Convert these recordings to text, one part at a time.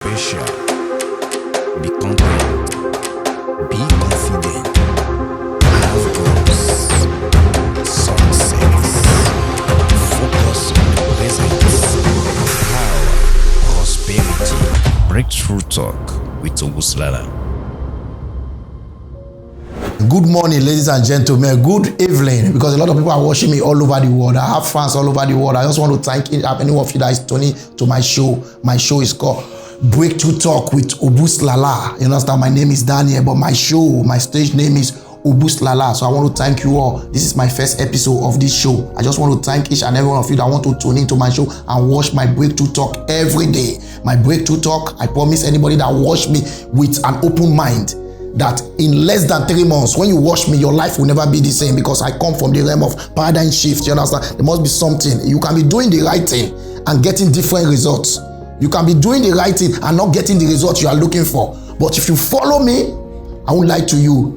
special. Be confident. Be confident. Have goals. Success. Focus on the present. Power. Prosperity. Breakthrough Talk with Obuslala. Good morning, ladies and gentlemen. Good evening, because a lot of people are watching me all over the world. I have fans all over the world. I just want to thank any of you that is tuning to my show. My show is called Breakthrough Talk with Obuslala. You understand? My name is Daniel, but my stage name is Obuslala. So I want to thank you all. This is my first episode of this show. I just want to thank each and every one of you that want to tune into my show and watch my Breakthrough Talk every day. My Breakthrough Talk, I promise anybody that watch me with an open mind, that in less than 3 months, when you watch me, your life will never be the same, because I come from the realm of paradigm shift. You understand? There must be something. You can be doing the right thing and getting different results. You can be doing the right thing and not getting the results you are looking for. But if you follow me, I won't lie to you.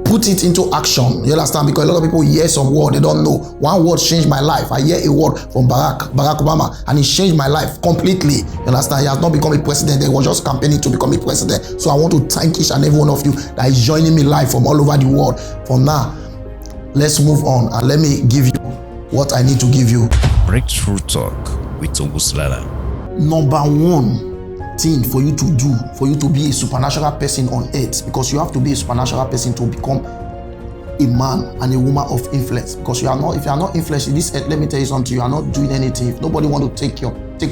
Put it into action. You understand? Because a lot of people hear some word, they don't know. One word changed my life. I hear a word from Barack Obama, and it changed my life completely. You understand? He has not become a president. He was just campaigning to become a president. So I want to thank each and every one of you that is joining me live from all over the world. For now, let's move on and let me give you what I need to give you. Breakthrough Talk with Obuslala. Number one thing for you to do, for you to be a supernatural person on earth, because you have to be a supernatural person to become a man and a woman of influence. Because if you are not influenced in this earth, let me tell you something, you are not doing anything. If nobody want to take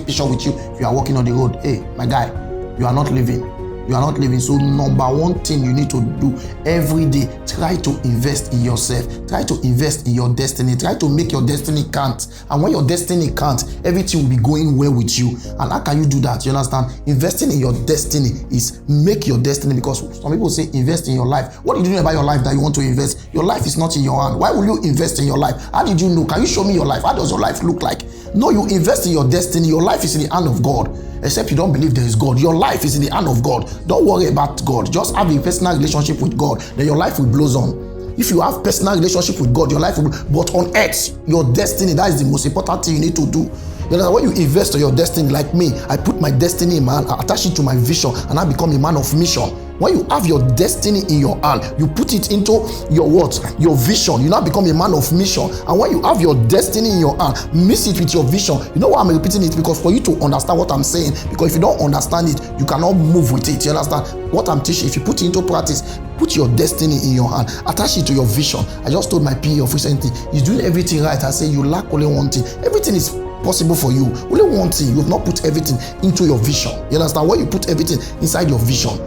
picture with you, if you are walking on the road, hey, my guy, you are not living. You are not living. So number one thing you need to do every day, try to invest in yourself. Try to invest in your destiny. Try to make your destiny count. And when your destiny counts, everything will be going well with you. And how can you do that? You understand? Investing in your destiny is make your destiny, because some people say invest in your life. What do you know about your life that you want to invest? Your life is not in your hand. Why will you invest in your life? How did you know? Can you show me your life? How does your life look like? No, you invest in your destiny. Your life is in the hand of God. Except you don't believe there is God. Your life is in the hand of God. Don't worry about God. Just have a personal relationship with God. Then your life will blossom. If you have personal relationship with God, your life will. But on earth, your destiny, that is the most important thing you need to do. You know, when you invest in your destiny, like me, I put my destiny in my hand, I attach it to my vision, and I become a man of mission. When you have your destiny in your hand, you put it into your what? Your vision. You now become a man of mission. And when you have your destiny in your hand, mix it with your vision. You know why I'm repeating it? Because for you to understand what I'm saying, because if you don't understand it, you cannot move with it. You understand what I'm teaching? If you put it into practice, put your destiny in your hand, attach it to your vision. I just told my PA of recently, he's doing everything right. I say you lack only one thing. Everything is possible for you. Only one thing, you have not put everything into your vision. You understand? When you put everything inside your vision,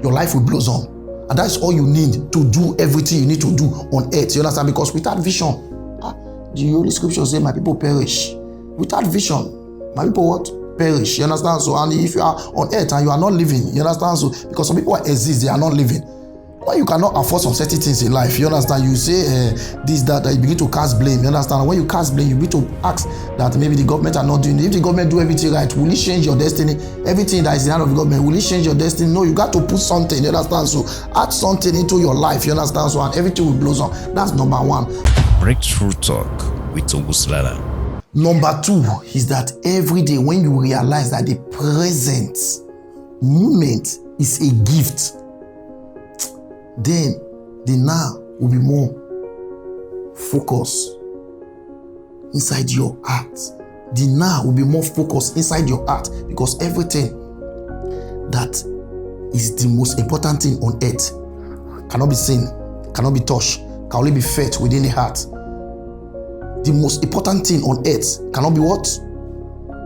your life will blossom. And that's all you need to do everything you need to do on earth. You understand? Because without vision, the Holy Scripture says my people perish. Without vision, my people what? Perish. You understand? So, and if you are on earth and you are not living, you understand? So, because some people exist, they are not living. When you cannot afford some certain things in life, you understand? You say this, that, you begin to cast blame. You understand? When you cast blame, you begin to ask that maybe the government are not doing it. If the government do everything right, will it change your destiny? Everything that is in the hand of the government, will it change your destiny? No, you got to put something. You understand? So add something into your life. You understand? So and everything will blossom. That's number one. Breakthrough Talk with Obuslala. Number two is that every day when you realize that the present moment is a gift, then the now will be more focused inside your heart. The now will be more focused inside your heart, because everything that is the most important thing on earth cannot be seen, cannot be touched, can only be felt within the heart. The most important thing on earth cannot be what?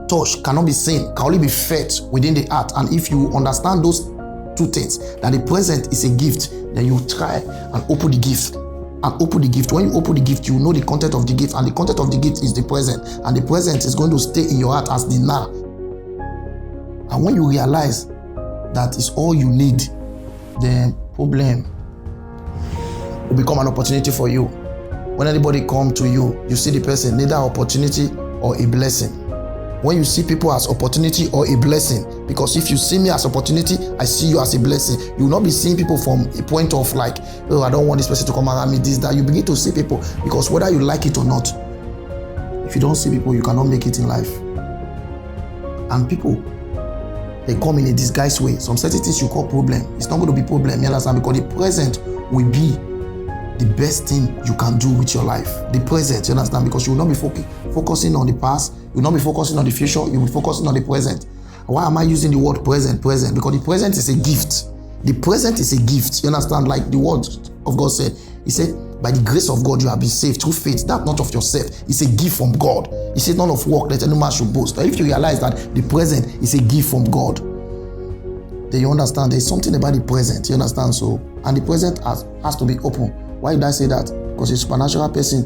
Touched, cannot be seen, can only be felt within the heart. And if you understand those two things, that the present is a gift, then you try and open the gift. And open the gift. When you open the gift, you know the content of the gift, and the content of the gift is the present, and the present is going to stay in your heart as the now. And when you realize that is all you need, then problem will become an opportunity for you. When anybody come to you, you see the person neither opportunity or a blessing. When you see people as opportunity or a blessing, because if you see me as opportunity, I see you as a blessing. You will not be seeing people from a point of like, oh, I don't want this person to come around me, this, that. You begin to see people, because whether you like it or not, if you don't see people, you cannot make it in life. And people, they come in a disguised way. Some certain things you call problem, it's not going to be problem, you understand? Because the present will be the best thing you can do with your life. The present, you understand? Because you will not be focusing on the past, you will not be focusing on the future, you will be focusing on the present. Why am I using the word present? Because the present is a gift. The present is a gift, you understand? Like the word of God said, he said, by the grace of God you have been saved through faith. That not of yourself, it's a gift from God. He said, none of work that any man should boast. But if you realize that the present is a gift from God, then you understand there's something about the present, you understand? So, and the present has to be open. Why did I say that? Because a supernatural person,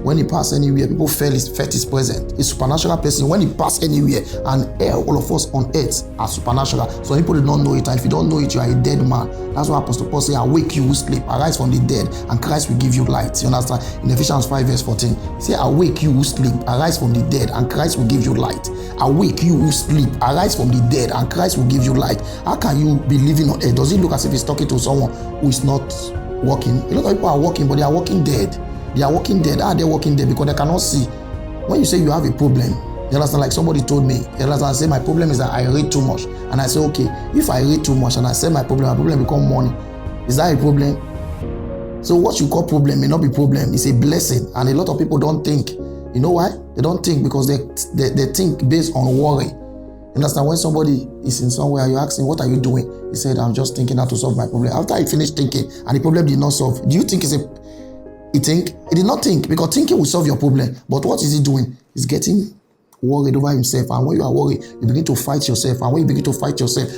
when he pass anywhere, people felt his presence. A supernatural person, when he pass anywhere, and all of us on earth are supernatural. So people do not know it, and if you don't know it, you are a dead man. That's why Apostle Paul says, awake you who sleep, arise from the dead, and Christ will give you light. You understand? In Ephesians 5 verse 14, he says, awake you who sleep, arise from the dead, and Christ will give you light. Awake you who sleep, arise from the dead, and Christ will give you light. How can you be living on earth? Does it look as if he's talking to someone who is not walking? A lot of people are walking, but they are walking dead. They are walking dead. How are they walking dead? Because they cannot see. When you say you have a problem, you understand? Like somebody told me, you understand? I say my problem is that I read too much, and I say, okay, if I read too much and I say my problem become money, is that a problem? So what you call problem may not be problem. It's a blessing, and a lot of people don't think. You know why? They don't think because they think based on worry. You understand? When somebody is in somewhere, you ask him, what are you doing? He said, I'm just thinking how to solve my problem. After he finished thinking and the problem did not solve, do you think he did not think? Because thinking will solve your problem. But what is he doing? He's getting worried over himself. And when you are worried, you begin to fight yourself. And when you begin to fight yourself,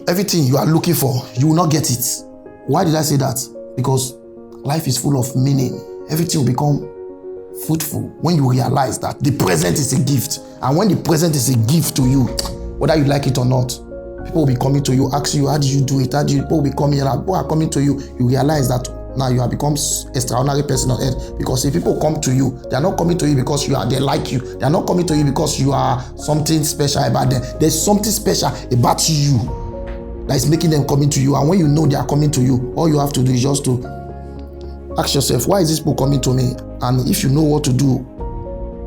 everything you are looking for, you will not get it. Why did I say that? Because life is full of meaning. Everything will become fruitful when you realize that the present is a gift. And when the present is a gift to you, whether you like it or not, people will be coming to you, asking you, how did you do it? People will be coming, and people are coming to you. You realize that now you have become extraordinary person on earth. Because if people come to you, they are not coming to you because they like you. They are not coming to you because you are something special about them. There's something special about you that is making them coming to you. And when you know they are coming to you, all you have to do is just to ask yourself, why is this people coming to me? And if you know what to do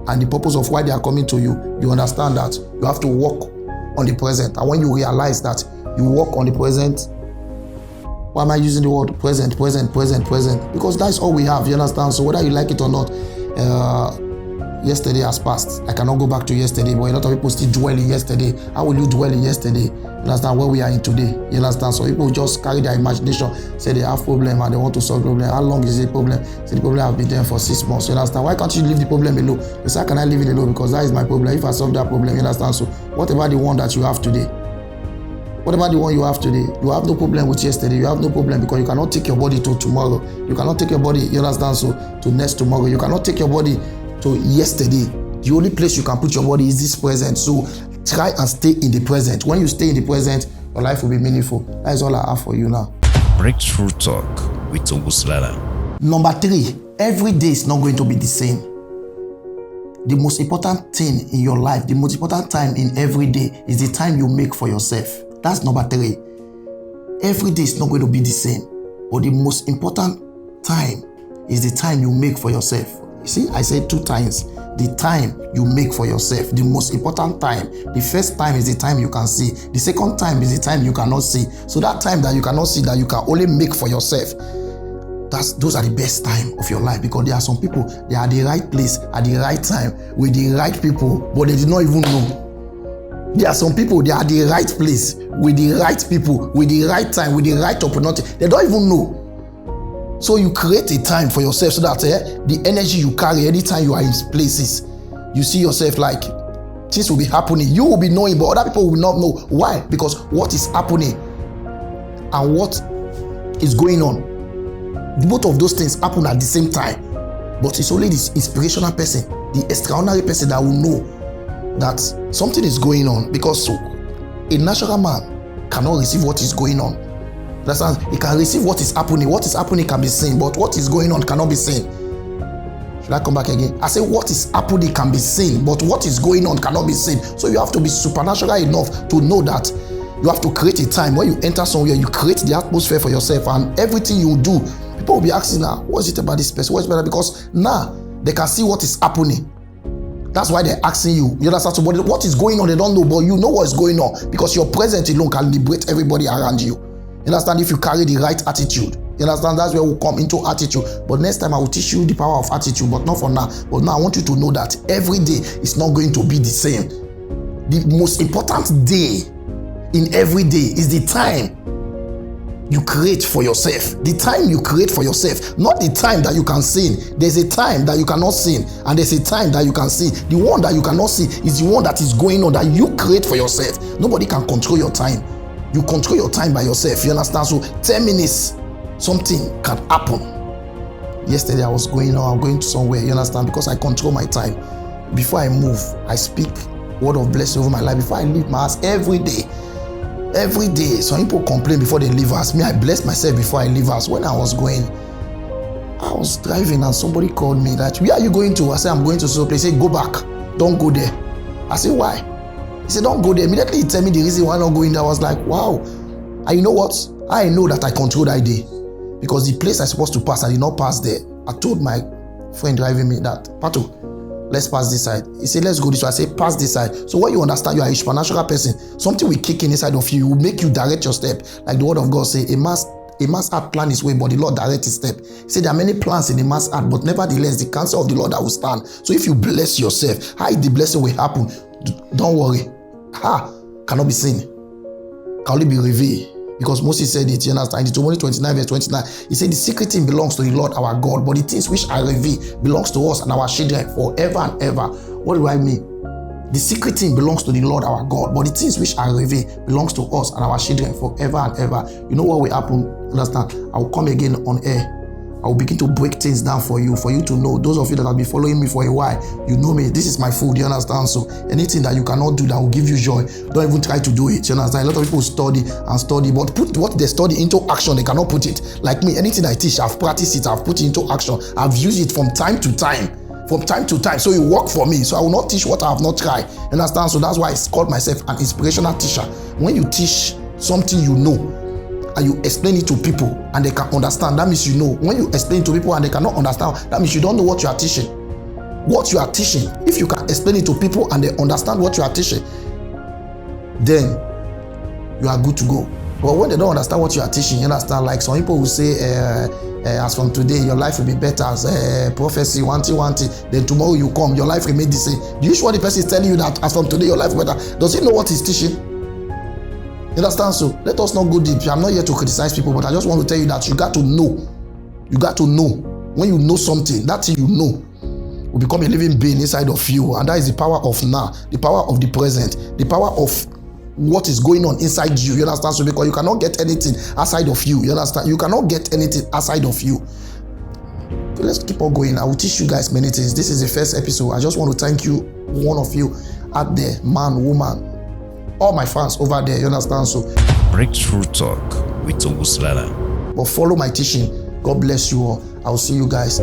and the purpose of why they are coming to you, you understand that you have to work on the present. And when you realize that you work on the present, why am I using the word present? Because that's all we have, you understand? So whether you like it or not, yesterday has passed. I cannot go back to yesterday, but a lot of people still dwell in yesterday. How will you dwell in yesterday? You understand where we are in today? You understand? So people just carry their imagination, say they have problem and they want to solve problem. How long is the problem? Say the problem have been there for 6 months. You understand? Why can't you leave the problem alone? You say, how can I leave it alone? Because that is my problem. If I solve that problem, you understand? So what about the one that you have today? What about the one you have today? You have no problem with yesterday. You have no problem because you cannot take your body to tomorrow. You cannot take your body, you understand? So to next tomorrow. You cannot take your body to yesterday. The only place you can put your body is this present. So try and stay in the present. When you stay in the present, your life will be meaningful. That is all I have for you now. Breakthrough Talk with Obuslala. Number 3, every day is not going to be the same. The most important thing in your life, the most important time in every day is the time you make for yourself. That's number 3. Every day is not going to be the same. But the most important time is the time you make for yourself. You see, I said 2 times. The time you make for yourself. The most important time. The first time is the time you can see. The second time is the time you cannot see. So that time that you cannot see, that you can only make for yourself, those are the best time of your life. Because there are some people, they are at the right place at the right time with the right people, but they did not even know. There are some people, they are at the right place with the right people, with the right time, with the right opportunity. They don't even know. So you create a time for yourself so that the energy you carry anytime you are in places, you see yourself like things will be happening. You will be knowing, but other people will not know. Why? Because what is happening and what is going on, both of those things happen at the same time. But it's only this inspirational person, the extraordinary person that will know that something is going on, because a natural man cannot receive what is going on. Understand? He can receive what is happening. What is happening can be seen, but what is going on cannot be seen. Should I come back again? I say what is happening can be seen, but what is going on cannot be seen. So you have to be supernatural enough to know that you have to create a time when you enter somewhere, you create the atmosphere for yourself, and everything you do, people will be asking now, what is it about this person? What is better? Because now they can see what is happening. That's why they're asking you. You understand? So, but what is going on, they don't know, but you know what's going on because your presence alone can liberate everybody around you. You understand? If you carry the right attitude. You understand? That's where we'll come into attitude. But next time I will teach you the power of attitude, but not for now. But now I want you to know that every day is not going to be the same. The most important day in every day is the time you create for yourself. The time you create for yourself, not the time that you can sin. There's a time that you cannot sin, and there's a time that you can sin. The one that you cannot see is the one that is going on that you create for yourself. Nobody can control your time. You control your time by yourself. You understand? So 10 minutes, something can happen. Yesterday I was going to somewhere. You understand? Because I control my time. Before I move, I speak word of blessing over my life. Before I leave my house, every day. Some people complain before they leave us. Me, I bless myself before I leave us. When I was driving and somebody called me that, where are you going to? I said, I'm going to so place. He said, go back. Don't go there. I said, why? He said, don't go there. Immediately he tell me the reason why I'm not going there. I was like, wow. And you know what? I know that I control that day. Because the place I'm supposed to pass, I did not pass there. I told my friend driving me that, Pato, let's pass this side. He said, let's go this way. I said, pass this side. So when you understand you are a supernatural person, something will kick in inside of you. It will make you direct your step. Like the word of God say, a man's heart plan his way, but the Lord direct his step. He said there are many plans in a man's heart, but nevertheless, the counsel of the Lord that will stand. So if you bless yourself, how the blessing will happen? Don't worry. Cannot be seen. Can only be revealed. Because Moses said it, you understand, in Deuteronomy 29 verse 29, he said the secret thing belongs to the Lord our God, but the things which I reveal belongs to us and our children forever and ever. What do I mean? The secret thing belongs to the Lord our God, but the things which I reveal belongs to us and our children forever and ever. You know what will happen? Understand? I will come again on air. I will begin to break things down for you to know. Those of you that have been following me for a while, you know me. This is my food, you understand? So anything that you cannot do that will give you joy, don't even try to do it, you understand? A lot of people study, but put what they study into action, they cannot put it. Like me, anything I teach, I've practiced it, I've put it into action. I've used it from time to time. So it worked for me. So I will not teach what I have not tried, you understand? So that's why I called myself an inspirational teacher. When you teach something you know, and you explain it to people and they can understand, that means you know. When you explain it to people and they cannot understand, that means you don't know what you are teaching. What you are teaching, if you can explain it to people and they understand what you are teaching, then you are good to go. But when they don't understand what you are teaching, you understand, like some people will say, as from today, your life will be better, as prophecy, one thing, then tomorrow you come, your life remain the same. Do you sure the person is telling you that as from today, your life will be better? Does he know what he's teaching? You understand? So let us not go deep. I'm not here to criticize people, but I just want to tell you that you got to know. You got to know. When you know something, that thing you know will become a living being inside of you. And that is the power of now, the power of the present, the power of what is going on inside you. You understand? So because you cannot get anything outside of you. You understand? You cannot get anything outside of you. So let's keep on going. I will teach you guys many things. This is the first episode. I just want to thank you, one of you out there, man, woman, all my fans over there, you understand? So Breakthrough Talk with Obuslala. But follow my teaching. God bless you all. I will see you guys.